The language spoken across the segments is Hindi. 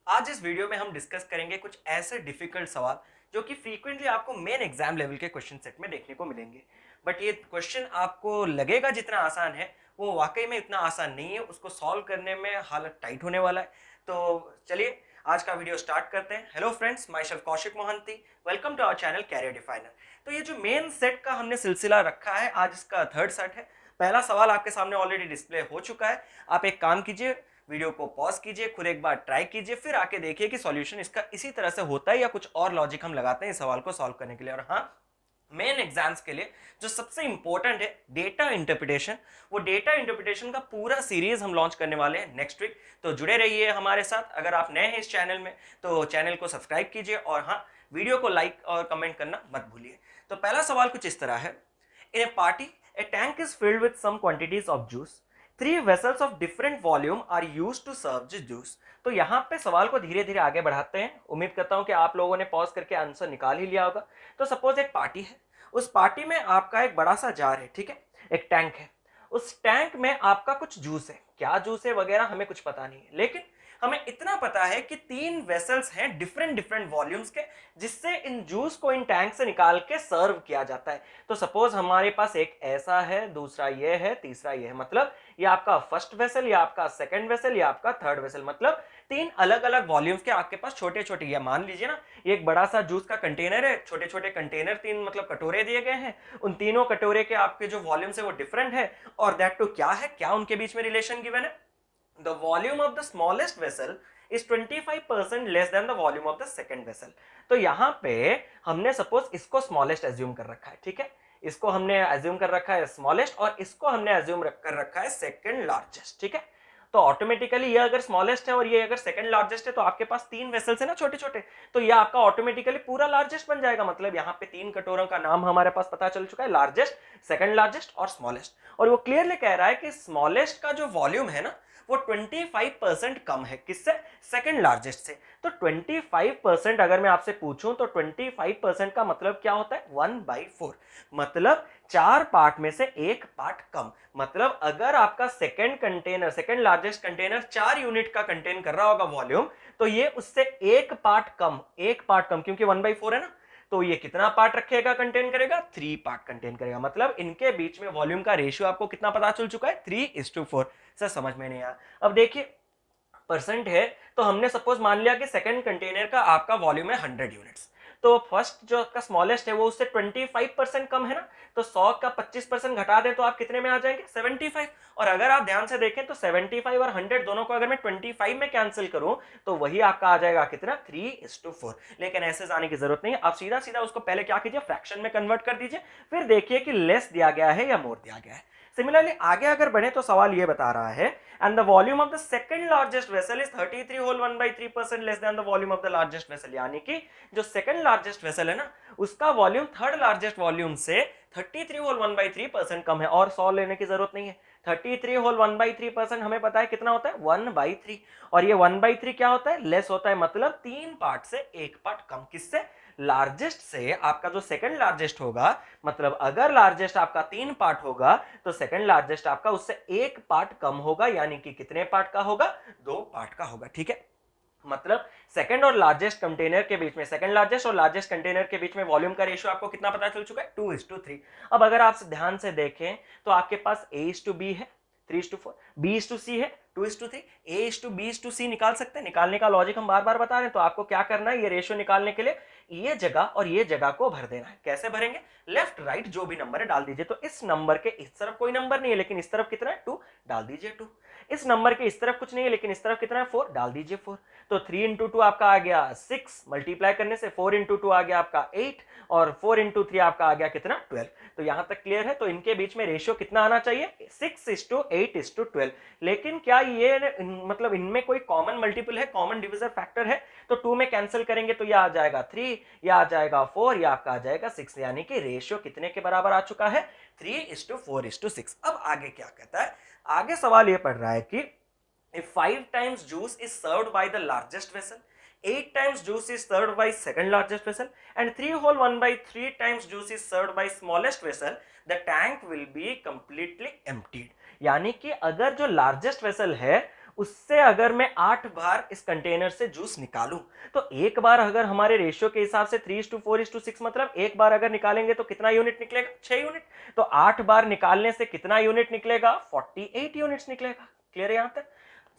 आज इस वीडियो में हम डिस्कस करेंगे कुछ ऐसे डिफिकल्ट सवाल जो कि फ्रीक्वेंटली आपको मेन एग्जाम लेवल के क्वेश्चन सेट में देखने को मिलेंगे। बट ये क्वेश्चन आपको लगेगा जितना आसान है वो वाकई में इतना आसान नहीं है। उसको सॉल्व करने में हालत टाइट होने वाला है। तो चलिए आज का वीडियो स्टार्ट करते हैं। Hello friends, myself Kaushik Mohanty, welcome to our channel Career Definer. तो ये जो मेन सेट का हमने सिलसिला रखा है, आज इसका थर्ड सेट है। पहला सवाल आपके सामने ऑलरेडी डिस्प्ले हो चुका है। आप एक काम कीजिए, वीडियो को पॉज कीजिए, खुद एक बार ट्राई कीजिए, फिर आके देखिए कि सॉल्यूशन इसका इसी तरह से होता है या कुछ और लॉजिक हम लगाते हैं इस सवाल को सॉल्व करने के लिए। और हाँ, मेन एग्जाम्स के लिए जो सबसे इंपॉर्टेंट है डेटा इंटरप्रिटेशन, वो डेटा इंटरप्रिटेशन का पूरा सीरीज हम लॉन्च करने वाले हैं नेक्स्ट वीक। तो जुड़े रहिए हमारे साथ। अगर आप नए हैं इस चैनल में तो चैनल को सब्सक्राइब कीजिए और हाँ, वीडियो को लाइक और कमेंट करना मत भूलिए। तो पहला सवाल कुछ इस तरह है। In a party a tank is filled with some quantities of juice. 3 vessels of different volume are used to serve the juice। तो यहाँ पे सवाल को धीरे धीरे आगे बढ़ाते हैं। उम्मीद करता हूँ कि आप लोगों ने पॉज करके आंसर निकाल ही लिया होगा। तो सपोज एक पार्टी है, उस पार्टी में आपका एक बड़ा सा जार है, ठीक है, एक टैंक है। उस टैंक में आपका कुछ जूस है, क्या जूस है वगैरह हमें कुछ पता नहीं है, लेकिन हमें इतना पता है कि 3 वेसल्स हैं डिफरेंट डिफरेंट वॉल्यूम्स के, जिससे इन जूस को इन टैंक से निकाल के सर्व किया जाता है। तो सपोज हमारे पास एक ऐसा है, दूसरा ये है, तीसरा ये है। मतलब ये आपका फर्स्ट वेसल, या आपका सेकंड वेसल, या आपका थर्ड वेसल। मतलब 3 अलग अलग वॉल्यूम्स के आपके पास छोटे छोटे, या मान लीजिए ना ये एक बड़ा सा जूस का कंटेनर है, छोटे छोटे कंटेनर 3 मतलब कटोरे दिए गए हैं। उन तीनों कटोरे के आपके जो वॉल्यूम्स है वो डिफरेंट है। और दैट टू क्या है, क्या उनके बीच में रिलेशन गिवन है। The volume of the smallest vessel is 25% less than the volume of the second vessel। तो यहां पे हमने सपोज इसको स्मॉलेस्ट एज्यूम कर रखा है, ठीक है, इसको हमने एज्यूम कर रखा है स्मॉलेस्ट, और इसको हमने एज्यूम कर रखा है सेकंड लार्जेस्ट, ठीक है। तो ऑटोमेटिकली ये अगर स्मॉलेस्ट है और ये अगर सेकंड लार्जेस्ट है, तो आपके पास 3 वेसल्स है ना छोटे छोटे, तो ये आपका ऑटोमेटिकली पूरा लार्जेस्ट बन जाएगा। मतलब यहाँ पे 3 कटोरों का नाम हमारे पास पता चल चुका है, लार्जेस्ट, सेकंड लार्जेस्ट और स्मॉलेस्ट। और वो क्लियरली कह रहा है कि स्मॉलेस्ट का जो वॉल्यूम है ना वो 25% कम है, किससे, सेकंड लार्जेस्ट से। तो 25% अगर मैं आपसे पूछूं तो 25% का मतलब क्या होता है, 1/4। मतलब 4 पार्ट में से 1 पार्ट कम। मतलब अगर आपका second container, second largest container 4 unit का कंटेन कर रहा होगा वॉल्यूम, तो ये उससे 1 पार्ट कम, 1 पार्ट कम, क्योंकि 1/4 है ना, तो ये कितना पार्ट रखेगा, कंटेन करेगा, 3 पार्ट कंटेन करेगा। मतलब इनके बीच में वॉल्यूम का रेशियो आपको कितना पता चल चुका है, 3:4। सर समझ में नहीं आया। अब देखिए परसेंट है, तो हमने सपोज मान लिया कि सेकंड कंटेनर का आपका वॉल्यूम है 100 यूनिट्स, तो फर्स्ट जो आपका स्मॉलेस्ट है वो उससे 25% कम है ना, तो 100 का 25% घटा दें तो आप कितने में आ जाएंगे, 75। और अगर आप ध्यान से देखें तो 75 और 100 दोनों को अगर मैं 25 में कैंसिल करूं तो वही आपका आ जाएगा कितना, 3:4। लेकिन ऐसे जाने की जरूरत नहीं है, आप सीधा सीधा उसको पहले क्या कीजिए, फ्रैक्शन में कन्वर्ट कर दीजिए, फिर देखिए कि लेस दिया गया है या मोर दिया गया है। सिमिलरली आगे अगर बढ़े तो सवाल ये बता रहा है, and the volume of the second largest vessel is 33 whole 1/3% less than the volume of the largest vessel। यानी कि जो सेकंड लार्जेस्ट वेसल है ना उसका वॉल्यूम थर्ड लार्जेस्ट वॉल्यूम से 33 whole 1/3% कम है। और 100 लेने की जरूरत नहीं है, 33 whole 1/3% हमें पता है कितना होता है, 1/3। और ये 1/3 क्या होता है, लेस होता है। मतलब 3 पार्ट से 1 पार्ट कम, किससे, लार्जेस्ट से। आपका जो सेकंड लार्जेस्ट होगा, मतलब अगर लार्जेस्ट आपका 3 पार्ट होगा तो सेकंड लार्जेस्ट आपका उससे 1 पार्ट कम होगा, यानी कि कितने पार्ट का होगा, 2 पार्ट का होगा, ठीक है। मतलब सेकंड और लार्जेस्ट कंटेनर के बीच में, सेकंड लार्जेस्ट और लार्जेस्ट कंटेनर के बीच में वॉल्यूम का रेशियो आपको कितना पता चल चुका है, 2:3। अब अगर आप ध्यान से देखें तो आपके पास A:B है, 3:4, B:C है, 2:3, A:B:C निकाल सकते हैं। निकालने का लॉजिक हम बार बार बता रहे हैं। तो आपको क्या करना है, ये रेशियो निकालने के लिए ये जगह और ये जगह को भर देना है। कैसे भरेंगे, लेफ्ट राइट जो भी नंबर है डाल दीजिए। तो इस नंबर के इस तरफ कोई नंबर नहीं है, लेकिन इस तरफ कितना है, 2, डाल दीजिए 2। इस नंबर के इस तरफ कुछ नहीं है, लेकिन इस तरफ कितना है, 4, डाल दीजिए 4। तो 3 × 2 आपका आ गया 6, मल्टीप्लाई करने से 4 × 2 आ गया आपका 8, और 4 × 3 आपका आ गया कितना, 12। तो यहां तक क्लियर है। तो इनके बीच में रेशियो कितना आना चाहिए, 6:8:12। लेकिन क्या ये मतलब इनमें कोई कॉमन मल्टीपल है, कॉमन डिविजर फैक्टर है, तो 2 में कैंसिल करेंगे तो यह आ जाएगा 3, यह आ जाएगा 4, यह आपका आ जाएगा 6। यानी कि रेशियो कितने के बराबर आ चुका है, 3:4:6। अब आगे क्या कहता है, आगे सवाल यह पढ़ रहा है कि if 5 times juice is served by the largest vessel, 8 times juice is served by second largest vessel, and 3 whole 1/3 times juice is served by smallest vessel, the tank will be completely emptied। यानी कि अगर जो लार्जेस्ट वेसल है उससे अगर मैं 8 बार इस कंटेनर से जूस निकालूं, तो एक बार अगर हमारे रेशियो के हिसाब से 3:4:6 मतलब एक बार अगर निकालेंगे तो कितना यूनिट निकलेगा? 6 यूनिट। तो 8 बार निकालने से कितना यूनिट निकलेगा? 48 यूनिट्स निकलेगा। क्लियर है यहां तक?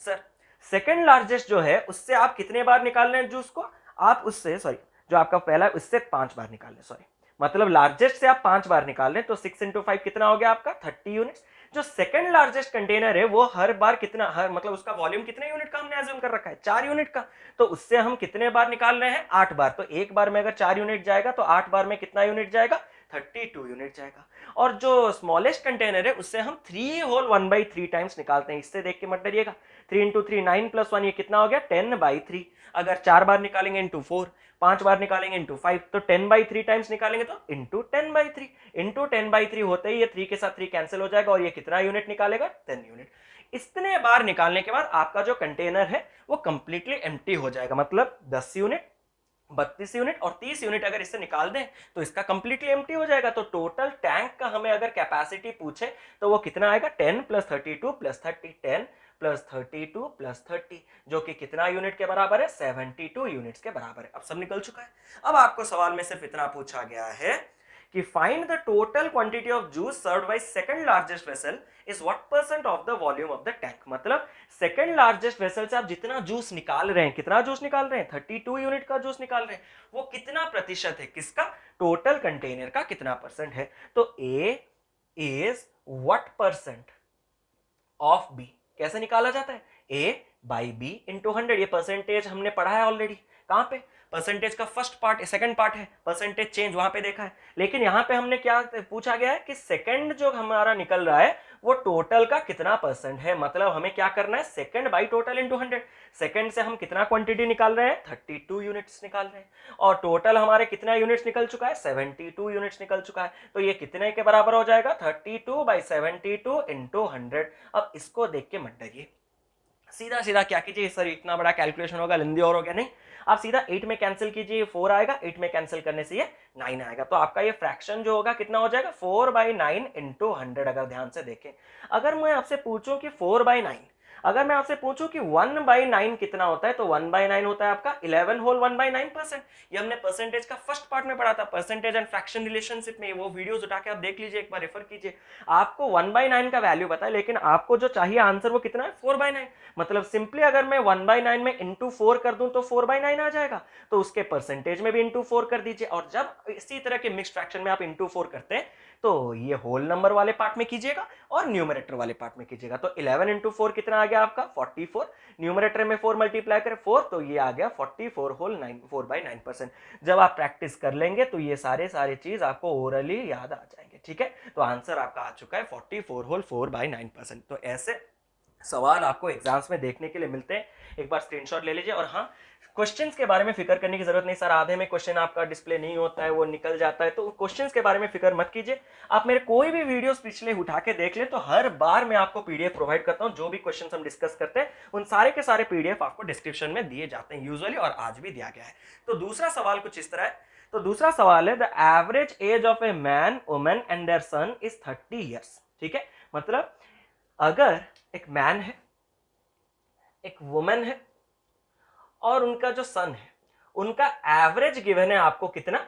सर सेकंड लार्जेस्ट जो है उससे आप कितने बार निकाल रहे हैं जूस को? आप उससे सॉरी, जो आपका पहला है उससे 5 बार निकाल रहे हैं, सॉरी, मतलब लार्जेस्ट से आप 5 बार निकाल रहे हैं, तो 6 × 5 कितना हो गया आपका? 30 यूनिट्स। जो सेकंड लार्जेस्ट कंटेनर है वो हर बार कितना, हर मतलब उसका वॉल्यूम कितने यूनिट का हमने एज्यूम कर रखा है? 4 यूनिट का। तो उससे हम कितने बार निकाल रहे हैं? 8 बार। तो एक बार में अगर 4 यूनिट जाएगा तो 8 बार में कितना यूनिट जाएगा? 32 यूनिट जाएगा। और जो स्मॉलेस्ट कंटेनर है उससे हम 3 होल 1/3 टाइम्स निकालते हैं। इससे देख के मत डरिएगा। 3 × 3 9 + 1 ये कितना हो गया? 10/3। अगर 4 बार निकालेंगे इंटू 4, 5 बार निकालेंगे इंटू 5, तो 10/3 टाइम्स निकालेंगे तो इंटू 10/3। इंटू 10/3 होते ही ये 3 के साथ 3 कैंसिल हो जाएगा और ये कितना यूनिट निकालेगा? 10 यूनिट। इतने बार निकालने के बाद आपका जो कंटेनर है वो कंप्लीटली एम्प्टी हो जाएगा। मतलब 10 यूनिट, 32 यूनिट और 30 यूनिट अगर इससे निकाल दें तो इसका कंप्लीटली एम्प्टी हो जाएगा। तो टोटल टैंक का हमें अगर कैपेसिटी पूछे तो वो कितना आएगा? 10 + 32 + 30, 10 + 32 + 30, जो कि कितना यूनिट के बराबर है? 72 यूनिट्स के बराबर है। अब सब निकल चुका है। अब आपको सवाल में सिर्फ इतना पूछा गया है कि find the total quantity of juice served by second largest vessel is what percent of the volume of the tank. मतलब सेकंड लार्जेस्ट वेसल से आप जितना जूस निकाल रहे हैं, कितना जूस निकाल रहे हैं? 32 यूनिट का जूस निकाल रहे हैं, वो कितना प्रतिशत है? किसका? टोटल कंटेनर का कितना परसेंट है? तो a is what percent of b. कैसे निकाला जाता है? A by b into 100। ये परसेंटेज हमने पढ़ा है ऑलरेडी। कहां पे? परसेंटेज का फर्स्ट पार्ट, सेकंड पार्ट है परसेंटेज चेंज, वहां पे देखा है। लेकिन यहां पे हमने क्या पूछा गया है कि सेकंड जो हमारा निकल रहा है वो टोटल का कितना परसेंट है। मतलब हमें क्या करना है? Second by total into 100। Second से हम कितना क्वांटिटी निकाल रहे हैं? 32 यूनिट्स निकाल रहे हैं और टोटल हमारे कितना यूनिट्स निकल चुका है? 72 यूनिट्स निकल चुका है। तो ये कितने के बराबर हो जाएगा? 32/72 इंटू 100। अब इसको देख के मत डरिए, सीधा सीधा क्या कीजिए, सर इतना बड़ा कैलकुलेशन होगा, लेंदी और हो गया, नहीं, आप सीधा 8 में कैंसिल कीजिए, 4 आएगा, 8 में कैंसिल करने से ये 9 आएगा। तो आपका ये फ्रैक्शन जो होगा कितना हो जाएगा? 4/9 इंटू 100। अगर ध्यान से देखें, अगर मैं आपसे पूछूं कि 4/9, अगर मैं आपसे पूछूं कि 1/9 कितना होता है, तो 1/9 होता है आपका 11 होल 1/9%। ये हमने परसेंटेज का फर्स्ट पार्ट में पढ़ा था, परसेंटेज एंड फ्रैक्शन रिलेशनशिप में। वो वीडियोस उठा के आप देख लीजिए, एक बार रेफर कीजिए। आपको 1/9 का वैल्यू पता है, लेकिन आपको जो चाहिए आंसर वो कितना है? 4/9। मतलब सिंपली अगर मैं 1/9 में इंटू 4 कर दूं तो 4/9 आ जाएगा। तो उसके परसेंटेज में भी इंटू 4 कर दीजिए। और जब इसी तरह के मिक्स फ्रैक्शन में आप इंटू 4 करते हैं तो ये होल नंबर वाले पार्ट में कीजिएगा और न्यूमरेटर वाले पार्ट में कीजिएगा। तो 11 इंटू 4 कितना आ गया आपका? 44। न्यूमरेटर में 4 मल्टीप्लाई करें 4, तो ये आ गया 44 होल 4/9%। जब आप प्रैक्टिस कर लेंगे तो ये सारे चीज आपको ओरली याद आ जाएंगे। ठीक है, तो आंसर आपका आ चुका है 44 होल 4/9%। तो ऐसे सवाल आपको एग्जाम्स में देखने के लिए मिलते हैं। एक बार स्क्रीनशॉट ले लीजिए। और हाँ, क्वेश्चंस के बारे में फिक्र करने की जरूरत नहीं सर, आधे में क्वेश्चन आपका डिस्प्ले नहीं होता है, वो निकल जाता है, तो क्वेश्चंस के बारे में फिक्र मत कीजिए। आप मेरे कोई भी वीडियोस पिछले उठा के देख लें तो हर बार मैं आपको पीडीएफ प्रोवाइड करता हूं। जो भी क्वेश्चन हम डिस्कस करते हैं उन सारे के सारे पीडीएफ आपको डिस्क्रिप्शन में दिए जाते हैं यूजुअली, और आज भी दिया गया है। तो दूसरा सवाल कुछ इस तरह है। तो दूसरा सवाल है, the average age of a man, woman and their son is 30 years. ठीक है, मतलब अगर एक मैन है, एक वुमन है और उनका जो सन है, उनका एवरेज गिवन है आपको कितना?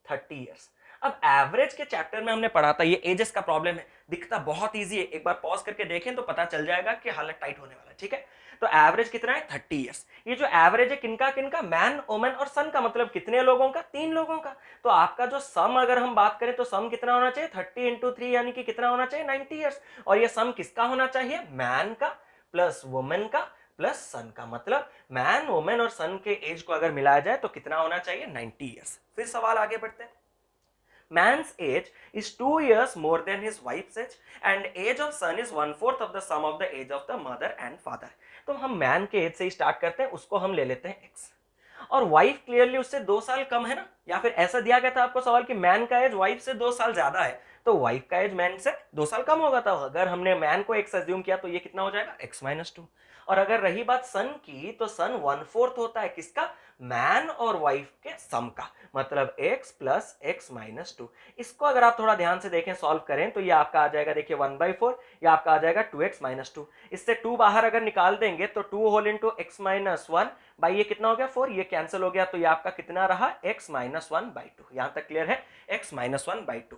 30 ईयर्स। अब एवरेज के चैप्टर में हमने पढ़ा था, ये एजेस का प्रॉब्लम है, दिखता बहुत इजी है, एक बार पॉज करके देखें तो पता चल जाएगा कि हालत टाइट होने वाला है। ठीक है, तो एवरेज कितना है? 30 ईयर्स। ये जो एवरेज है किनका किनका? मैन, वुमन और सन का। मतलब कितने लोगों का? 3 लोगों का। तो आपका जो सम अगर हम बात करें तो सम कितना होना चाहिए? 30 × 3 यानी कि कितना होना चाहिए? 90 ईयर्स। और ये सम किसका होना चाहिए? मैन का प्लस वुमन का प्लस सन का। मतलब मैन, वुमन और सन के एज को अगर मिलाया जाए तो कितना होना चाहिए? 90 ईयर्स। फिर सवाल आगे बढ़ते हैं। Man's age is 2 years more than his wife's age and age of son is 1/4 of the sum of the age of the mother and father। तो हम मैन के एज से ही स्टार्ट करते हैं, उसको हम ले लेते हैं x, और वाइफ क्लियरली उससे 2 साल कम है ना, या फिर ऐसा दिया गया था आपको सवाल कि मैन का एज वाइफ से 2 साल ज्यादा है, तो वाइफ का एज मैन से 2 साल कम होगा। तो अगर हमने मैन को x अज्यूम किया तो ये कितना हो जाएगा x-2। और अगर रही बात सन की, तो सन 1/4 होता है किसका, मैन और वाइफ के सम का, मतलब x प्लस x-2। इसको अगर आप थोड़ा ध्यान से देखें, सॉल्व करें, तो ये आपका आ जाएगा, देखिए 1/4, या आपका आ जाएगा 2x-2। इससे 2 बाहर अगर निकाल देंगे तो 2 होल इंटू x-1 बाई ये कितना हो गया 4, ये कैंसिल हो गया, तो ये आपका कितना रहा x-1/2। यहां तक क्लियर है, x-1/2।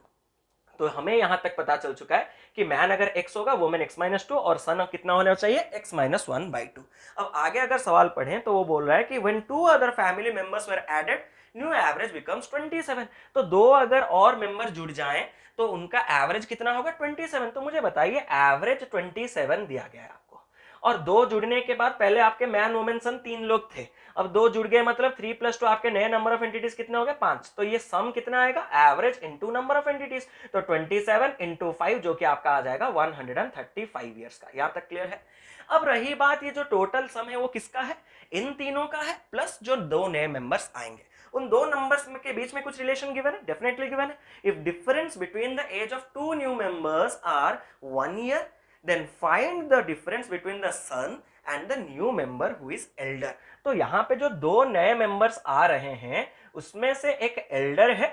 तो हमें यहां तक पता चल चुका है कि मैन अगर x होगा, वुमेन x-2, और सन कितना होना चाहिए x-1/2। अब आगे अगर सवाल पढ़ें तो वो बोल रहा है कि when two other family members were added, new average becomes 27। तो 2 अगर और मेंबर जुड़ जाएं तो उनका एवरेज कितना होगा 27। तो मुझे बताइए, एवरेज 27 दिया गया है आपको, और 2 जुड़ने के बाद पहले आपके मैन वुमेन सन 3 लोग थे, अब 2 जुड़ गए, मतलब 3 + 2 आपके नए नंबर ऑफ एंटिटीज कितने हो गए 5। तो ये सम कितना आएगा, average into number of entities, तो 27 इंटू 5 जो कि आपका आ जाएगा 135 ईयर्स का। यहां तक क्लियर है। अब रही बात, ये जो टोटल सम है वो किसका है, इन तीनों का है, प्लस जो 2 नए मेंबर्स आएंगे। उन 2 नंबर्स के बीच में कुछ रिलेशन गिवन है, डेफिनेटली गिवन है। If difference between the age of 2 new members are 1 year, then find the difference between the son and the new member who is elder। तो यहां पे जो 2 नए मेंबर्स आ रहे हैं उसमें से एक एल्डर है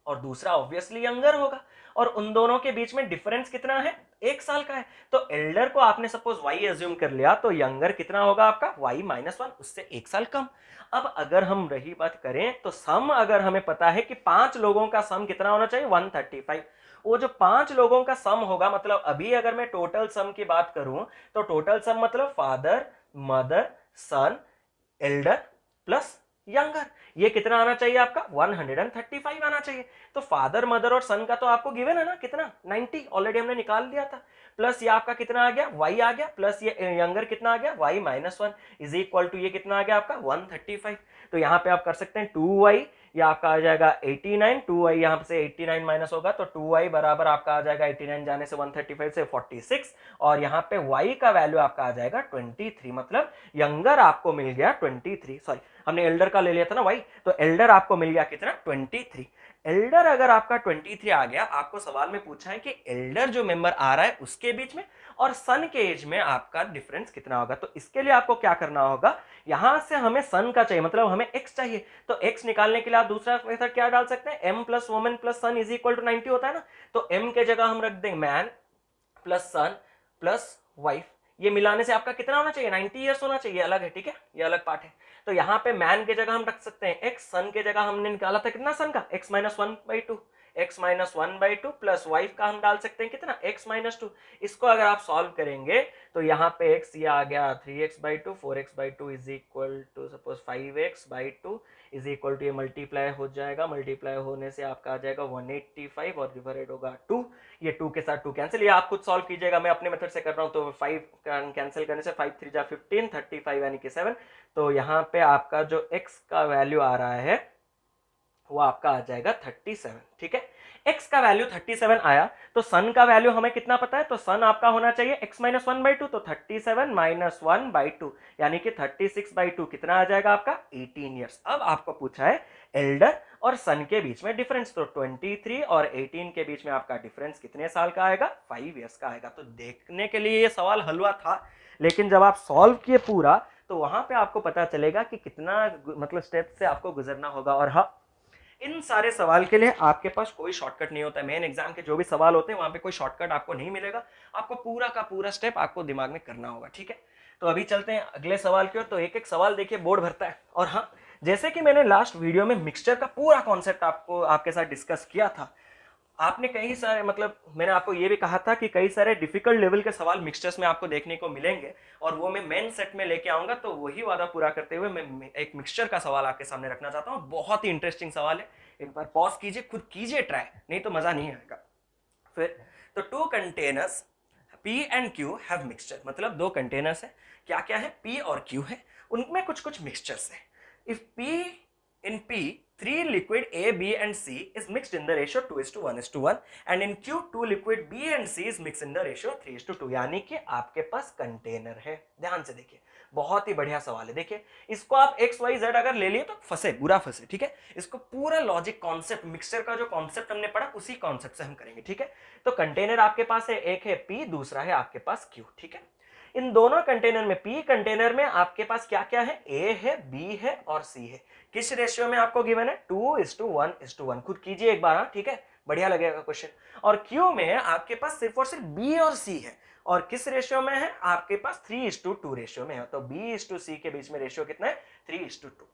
और दूसरा ऑब्वियसली यंगर होगा, और उन दोनों के बीच में डिफरेंस कितना है, 1 साल का है। तो एल्डर को आपने सपोज y एज्यूम कर लिया, तो यंगर कितना होगा आपका y-1, उससे 1 साल कम। अब अगर हम रही बात करें तो सम, अगर हमें पता है कि 5 लोगों का सम कितना होना चाहिए 135, वो जो 5 लोगों का सम होगा, मतलब अभी अगर मैं टोटल सम की बात करूं तो टोटल सम मतलब फादर, मदर, सन, एल्डर प्लस यंगर, ये कितना आना चाहिए आपका 135 आना चाहिए। तो फादर, मदर और सन का तो आपको गिवन है ना, कितना 90 ऑलरेडी हमने निकाल दिया था, प्लस ये आपका कितना आ गया y आ गया, प्लस ये यंगर कितना आ गया y-1 इज इक्वल टू ये कितना आ गया आपका 135। तो यहाँ पे आप कर सकते हैं 2y, या आपका आ जाएगा 89, 2y यहाँ से 89 माइनस होगा तो 2y बराबर आपका आ जाएगा 89 जाने से 135 से 46, और यहाँ पे y का वैल्यू आपका आ जाएगा 23, मतलब यंगर आपको मिल गया 23, सॉरी हमने एल्डर का ले लिया था ना y, तो एल्डर आपको मिल गया कितना 23। एल्डर अगर आपका 23 आ गया, आपको सवाल में पूछा है कि एल्डर जो मेंबर आ रहा है उसके बीच में और सन के एज में आपका डिफरेंस कितना होगा। तो इसके लिए आपको क्या करना होगा, यहां से हमें सन का चाहिए, मतलब हमें x चाहिए, तो x निकालने के लिए आप दूसरा मेथड क्या डाल सकते हैं, m plus women plus son is equal to 90 होता है ना, तो m के जगह हम रख देंगे मैन प्लस सन प्लस वाइफ, ये मिलाने से आपका कितना होना चाहिए 90 ईयर्स होना चाहिए, अलग है, ठीक है, ये अलग पार्ट है। तो यहाँ पे मैन के जगह हम रख सकते हैं x, सन के जगह हमने निकाला था कितना सन का x-1/2, x-1/2 प्लस वाइफ का हम डाल सकते हैं कितना x-2। इसको अगर आप सॉल्व करेंगे तो यहाँ पे x ये आ गया 3x/2, 4x/2 is equal to suppose 5x/2 is equal to, ये मल्टीप्लाई हो जाएगा, मल्टीप्लाई होने से आपका आ जाएगा 185 और डिवाइडेड होगा 2, ये 2 के साथ 2 कैंसिल, ये आप खुद सॉल्व कीजिएगा, मैं अपने मेथड से कर रहा हूँ। तो 5 कैंसिल करने से 5 3 जा 15, 35 यानी कि 7, तो यहाँ पे आपका जो x का वैल्यू आ रहा है वो आपका आ जाएगा 37, ठीक है। x का वैल्यू 37 आया, तो सन का वैल्यू हमें कितना पता है, तो सन आपका होना चाहिए x-1/2, तो 37 - 1/2 यानी कि 36/2 कितना आ जाएगा आपका 18 ईयर्स। अब आपको पूछा है एल्डर और सन के बीच में डिफरेंस, तो 23 और 18 के बीच में आपका डिफरेंस कितने साल का आएगा 5 ईयर्स का आएगा। तो देखने के लिए ये सवाल हलवा था, लेकिन जब आप सॉल्व किए पूरा तो वहां पे आपको पता चलेगा कि कितना मतलब स्टेप से आपको गुजरना होगा। और हाँ, इन सारे सवाल के लिए आपके पास कोई शॉर्टकट नहीं होता है, मेन एग्जाम के जो भी सवाल होते हैं वहां पे कोई शॉर्टकट आपको नहीं मिलेगा, आपको पूरा का पूरा स्टेप आपको दिमाग में करना होगा, ठीक है। तो अभी चलते हैं अगले सवाल की ओर। तो एक एक सवाल देखिए बोर्ड भरता है। और हाँ, जैसे कि मैंने लास्ट वीडियो में मिक्सचर का पूरा कॉन्सेप्ट आपके साथ डिस्कस किया था, आपने कई सारे मतलब मैंने आपको ये भी कहा था कि कई सारे डिफिकल्ट लेवल के सवाल मिक्सचर्स में आपको देखने को मिलेंगे और वो मैं मेन सेट में लेके आऊंगा। तो वही वादा पूरा करते हुए मैं एक मिक्सचर का सवाल आपके सामने रखना चाहता हूँ। बहुत ही इंटरेस्टिंग सवाल है, एक बार पॉज कीजिए, खुद कीजिए ट्राई, नहीं तो मजा नहीं आएगा फिर। तो 2 containers P and Q have mixture, मतलब 2 कंटेनर्स है, क्या क्या है P और Q है, उनमें कुछ कुछ मिक्सचर्स है। If P in P 3 liquid A, B and C is mixed in the ratio 2:1:1 and in Q 2 liquid B and C is mixed in the ratio 3:2 यानी कि आपके पास कंटेनर है। ध्यान से देखिए, बहुत ही बढ़िया सवाल है। देखिए इसको आप एक्स वाई जेड अगर ले लिए तो फंसे, बुरा फंसे, ठीक है। इसको पूरा लॉजिक कॉन्सेप्ट, मिक्सचर का जो कॉन्सेप्ट हमने पढ़ा उसी कॉन्सेप्ट से हम करेंगे, ठीक है। तो कंटेनर आपके पास है, एक है पी, दूसरा है आपके पास क्यू, ठीक है। इन दोनों कंटेनर में, पी कंटेनर में आपके पास क्या क्या है, ए है, बी है और सी है। किस रेशियो में आपको गिवन है, 2:1:1। खुद कीजिए एक बार, ठीक है, बढ़िया लगेगा क्वेश्चन। और क्यू में आपके पास सिर्फ और सिर्फ बी और सी है, और किस रेशियो में है, आपके पास 3:2 रेशियो में है। तो B/C के बीच में रेशियो कितना है, 3:2।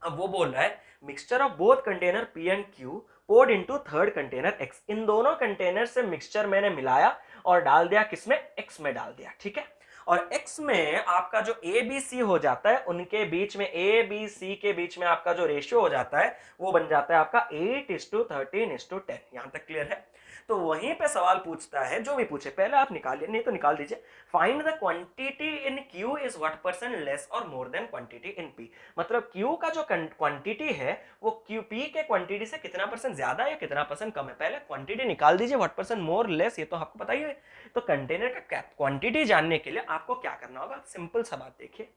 अब वो बोल रहा है mixture of both container P and Q poured into third container X। इन दोनों कंटेनर से मिक्सचर मैंने मिलाया और डाल दिया किसमें, X में डाल दिया, ठीक है। और X में आपका जो ABC हो जाता है, उनके बीच में ABC के बीच में आपका जो रेशियो हो जाता है वो बन जाता है आपका 8:13:10। यहां तक क्लियर है। तो वहीं पे सवाल पूछता है, जो भी पूछे पहले आप निकालिए, नहीं तो निकाल दीजिए। Find the quantity in Q is what percent less और more than quantity in P। मतलब Q का जो क्वांटिटी है वो P के क्वांटिटी से कितना परसेंट ज्यादा है या कितना परसेंट कम है। पहले क्वांटिटी निकाल दीजिए, व्हाट परसेंट मोर लेस, ये तो आपको पता ही है। तो कंटेनर का क्वांटिटी जानने के लिए आपको क्या करना होगा, सिंपल सा बात देखिए।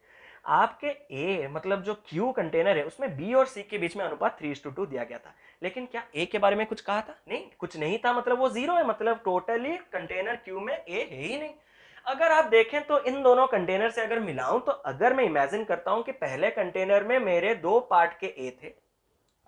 आपके ए मतलब जो क्यू कंटेनर है उसमें बी और सी के बीच में अनुपात 3:2 दिया गया था, लेकिन क्या ए के बारे में कुछ कहा था, नहीं, कुछ नहीं था, मतलब वो जीरो है, मतलब टोटली कंटेनर क्यू में ए है ही नहीं। अगर आप देखें तो इन दोनों कंटेनर से अगर मिलाऊं, तो अगर मैं इमेजिन करता हूं कि पहले कंटेनर में मेरे 2 पार्ट के ए थे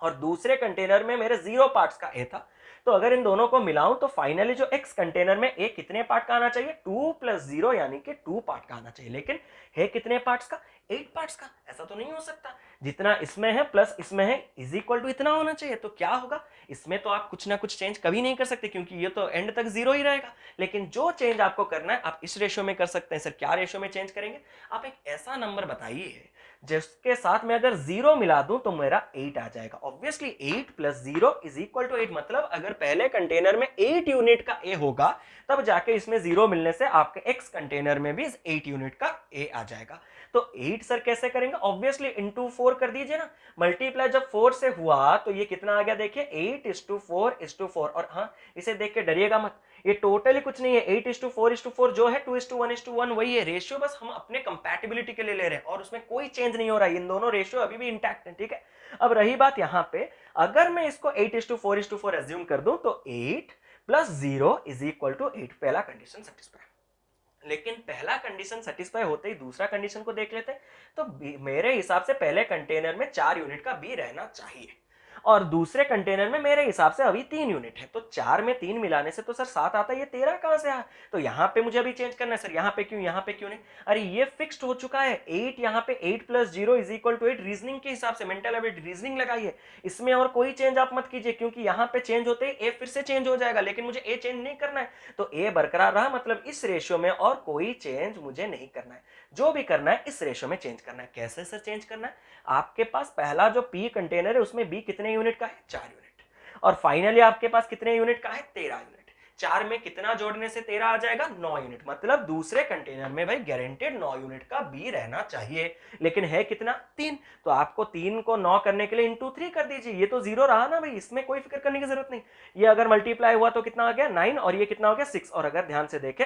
और दूसरे कंटेनर में मेरे 0 पार्ट्स का ए था, तो अगर इन दोनों को मिलाऊं तो फाइनली जो एक्स कंटेनर में ए कितने पार्ट का आना चाहिए, 2+0 यानी कि 2 पार्ट का आना चाहिए। लेकिन है कितने पार्ट्स का, 8 पार्ट्स का। ऐसा तो नहीं हो सकता, जितना इसमें है प्लस इसमें है इज इक्वल टू इतना होना चाहिए। तो क्या होगा, इसमें तो आप कुछ ना कुछ चेंज कभी नहीं कर सकते क्योंकि ये तो एंड तक 0 ही रहेगा। लेकिन जो चेंज आपको करना है आप इस रेशियो में कर सकते हैं। सर क्या रेशियो में चेंज करेंगे, आप एक ऐसा नंबर बताइए जिसके साथ मैं अगर 0 मिला दूं तो मेरा 8 आ जाएगा। ऑब्वियसली 8+0 इज इक्वल टू 8, मतलब अगर पहले कंटेनर में 8 यूनिट का ए होगा तब जाके इसमें 0 मिलने से आपके एक्स कंटेनर में भी 8 यूनिट का ए आ जाएगा। तो 8 सर कैसे करेंगे, ऑब्वियसली इंटू 4 कर दीजिए ना। मल्टीप्लाई जब 4 से हुआ तो ये कितना आ गया, देखिए 8:4:4। और हाँ, इसे देख के डरिएगा मत, ये टोटली कुछ नहीं है। 8:4:4 जो है 2:1:1 वही है रेशियो, बस हम अपने कंपैटिबिलिटी के लिए ले रहे हैं और उसमें कोई चेंज नहीं हो रहा है। इन दोनों रेशियो अभी भी इंटैक्ट है, ठीक है। अब रही बात यहाँ पे, अगर मैं इसको 8:4:4 एज्यूम कर दूं तो 8+0 इज इक्वल टू 8, पहला कंडीशन सेटिस्फाई। लेकिन पहला कंडीशन सेटिस्फाई होते ही दूसरा कंडीशन को देख लेते हैं। तो मेरे हिसाब से पहले कंटेनर में 4 यूनिट का बी रहना चाहिए और दूसरे कंटेनर में मेरे हिसाब से अभी 3 यूनिट है। तो 4 में 3 मिलाने से तो सर 7 आता है, ये 13 कहां से आया। तो यहां पे मुझे अभी चेंज करना है, सर यहां पे क्यों, यहां पे क्यों नहीं। अरे ये फिक्स्ड हो चुका है 8, यहां पे 8+0 इज इक्वल टू 8। रीजनिंग के हिसाब से मेंटल एबिलिटी रीजनिंग लगाइए, इसमें और कोई चेंज आप मत कीजिए क्योंकि यहां पे चेंज होते ही ए फिर से चेंज हो जाएगा। लेकिन मुझे ए चेंज नहीं करना है, तो ए बरकरार रहा, मतलब इस रेशियो में और कोई चेंज मुझे नहीं करना है। जो भी करना है इस रेशियो में चेंज करना है। कैसे सर चेंज करना है, आपके पास पहला जो पी कंटेनर है उसमें बी कितने यूनिट का है, 4 यूनिट, और फाइनली आपके पास कितने यूनिट का है, 13 यूनिट। 4 में कितना जोड़ने से 13 आ जाएगा, 9 यूनिट। मतलब दूसरे कंटेनर में भाई गारंटेड 9 यूनिट का बी रहना चाहिए। लेकिन है कितना, 3। तो आपको 3 को 9 करने के लिए इंटू 3 कर दीजिए। ये तो 0 रहा ना भाई, इसमें कोई फिक्र करने की जरूरत नहीं। ये अगर मल्टीप्लाई हुआ तो कितना आ गया, 9, और ये कितना हो गया, 6। और अगर ध्यान से देखें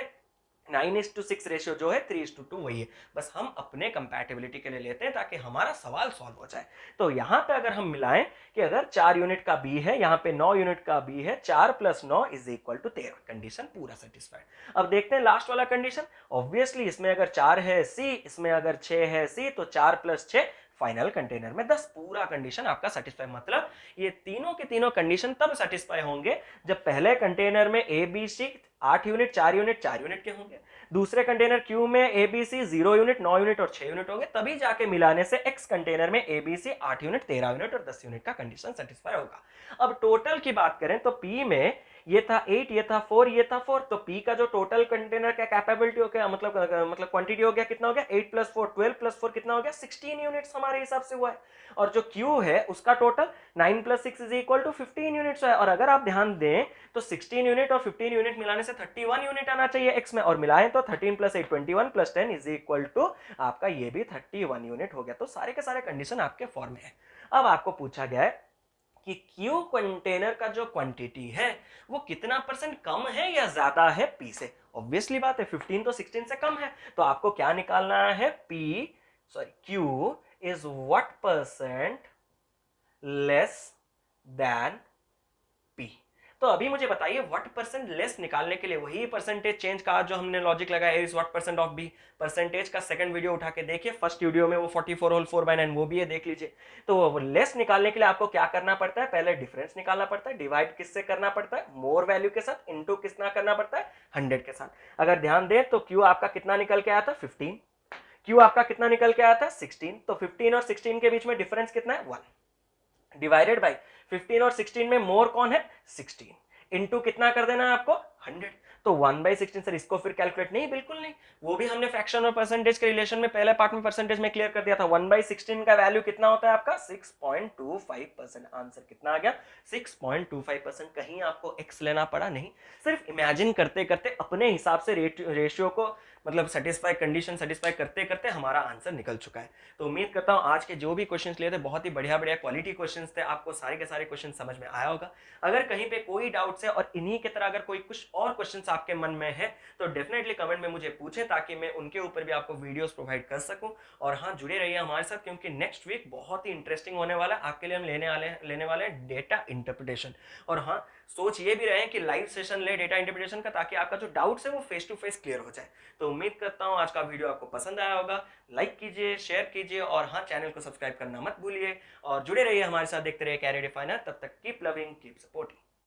9:6 रेशियो जो है 3:2 वही है। बस हम अपने कंपैटिबिलिटी के लिए लेते हैं ताकि हमारा सवाल सॉल्व हो जाए। तो यहां पे अगर हम मिलाएं कि अगर 4 यूनिट का बी है, यहां पे 9 यूनिट का बी है, 4+9 इज इक्वल टू 13, कंडीशन पूरा सेटिस्फाइड। अब देखते हैं लास्ट वाला कंडीशन। ऑब्वियसली इसमें अगर 4 है सी, इसमें अगर 6 है सी, तो 4+6 फाइनल कंटेनर में 10, पूरा कंडीशन आपका सेटिस्फाई। मतलब ये तीनों के तीनों कंडीशन तब सेटिस्फाई होंगे जब पहले कंटेनर में A B C 8 unit 4 unit 4 unit के होंगे, दूसरे कंटेनर क्यू में A B C 0 unit 9 unit और 6 यूनिट होंगे, तभी जाके मिलाने से एक्स कंटेनर में A B C 8 unit 13 unit और 10 यूनिट का कंडीशन सेटिस्फाई होगा। अब टोटल की बात करें तो पी में ये था 8, ये था 4, ये था 4, तो पी का जो टोटल कंटेनर का कैपेबिलिटी हो गया, मतलब क्वांटिटी हो गया, कितना हो गया, 8+4 12+4 कितना हो गया, 16 यूनिट्स हमारे हिसाब से हुआ है। और जो क्यू है उसका total 9+6 is equal to 15 units है। और अगर आप ध्यान दें तो 16 यूनिट और 15 यूनिट मिलाने से 31 यूनिट आना चाहिए एक्स में, और मिलाएं तो 13 + 8 21 + 10 इज इक्वल टू आपका ये भी 31 यूनिट हो गया। तो सारे के सारे कंडीशन आपके फॉर्म में है। अब आपको पूछा गया है कि क्यू कंटेनर का जो क्वांटिटी है वो कितना परसेंट कम है या ज्यादा है पी से। ऑब्वियसली बात है 15 तो 16 से कम है, तो आपको क्या निकालना है, Q is what percent less than P. तो अभी मुझे बताइए व्हाट परसेंट लेस निकालने के लिए वही परसेंटेज चेंज का जो हमने लॉजिक लगाया is what percent of B. Percentage का सेकंड वीडियो उठा के देखिए, फर्स्ट वीडियो में वो 44 होल 4/9 वो भी है, देख लीजिए। तो वो लेस निकालने के लिए आपको क्या करना पड़ता है, पहले डिफरेंस निकालना पड़ता है, डिवाइड किससे करना पड़ता है, मोर वैल्यू के साथ, इनटू कितना करना पड़ता है, 100 के साथ। अगर ध्यान दें तो क्यू आपका कितना निकल के आया था, 15। क्यू आपका कितना निकल के आया था, 16। तो 15 और 16 के बीच में डिफरेंस कितना है, 1 डिवाइडेड बाई 15 और 16 में मोर कौन है, 16, इनटू कितना कर देना है आपको, 100। तो 1/16 सर इसको फिर कैलकुलेट नहीं, बिल्कुल नहीं, वो भी हमने फ्रैक्शन और परसेंटेज के रिलेशन में पहले पार्ट में परसेंटेज में क्लियर कर दिया था। 1/16 का वैल्यू कितना होता है आपका, 6.25%। आंसर कितना आ गया, 6.25%। कहीं आपको एक्स लेना पड़ा नहीं, सिर्फ इमेजिन करते करते अपने हिसाब से रेशियो को मतलब सेटिस्फाई, कंडीशन सेटिस्फाई करते करते हमारा आंसर निकल चुका है। तो उम्मीद करता हूं आज के जो भी क्वेश्चंस लिए थे बहुत ही बढ़िया बढ़िया क्वालिटी क्वेश्चंस थे, आपको सारे के सारे क्वेश्चन समझ में आया होगा। अगर कहीं पे कोई डाउट्स है और इन्हीं की तरह अगर कोई कुछ और क्वेश्चंस आपके मन में है तो डेफिनेटली कमेंट में मुझे पूछें ताकि मैं उनके ऊपर भी आपको वीडियोस प्रोवाइड कर सकूं। और हाँ, जुड़े रहिए हमारे साथ क्योंकि नेक्स्ट वीक बहुत ही इंटरेस्टिंग होने वाला है आपके लिए। हम लेने वाले हैं डेटा इंटरप्रिटेशन। और हाँ, सोच ये भी रहे कि लाइव सेशन ले डेटा इंटरप्रिटेशन का ताकि आपका जो डाउट्स है वो फेस टू फेस क्लियर हो जाए। तो उम्मीद करता हूँ आज का वीडियो आपको पसंद आया होगा। लाइक कीजिए, शेयर कीजिए और हाँ, चैनल को सब्सक्राइब करना मत भूलिए और जुड़े रहिए हमारे साथ, देखते रहिए कैरियर डिफाइनर। तब तक कीप लविंग, कीप सपोर्टिंग।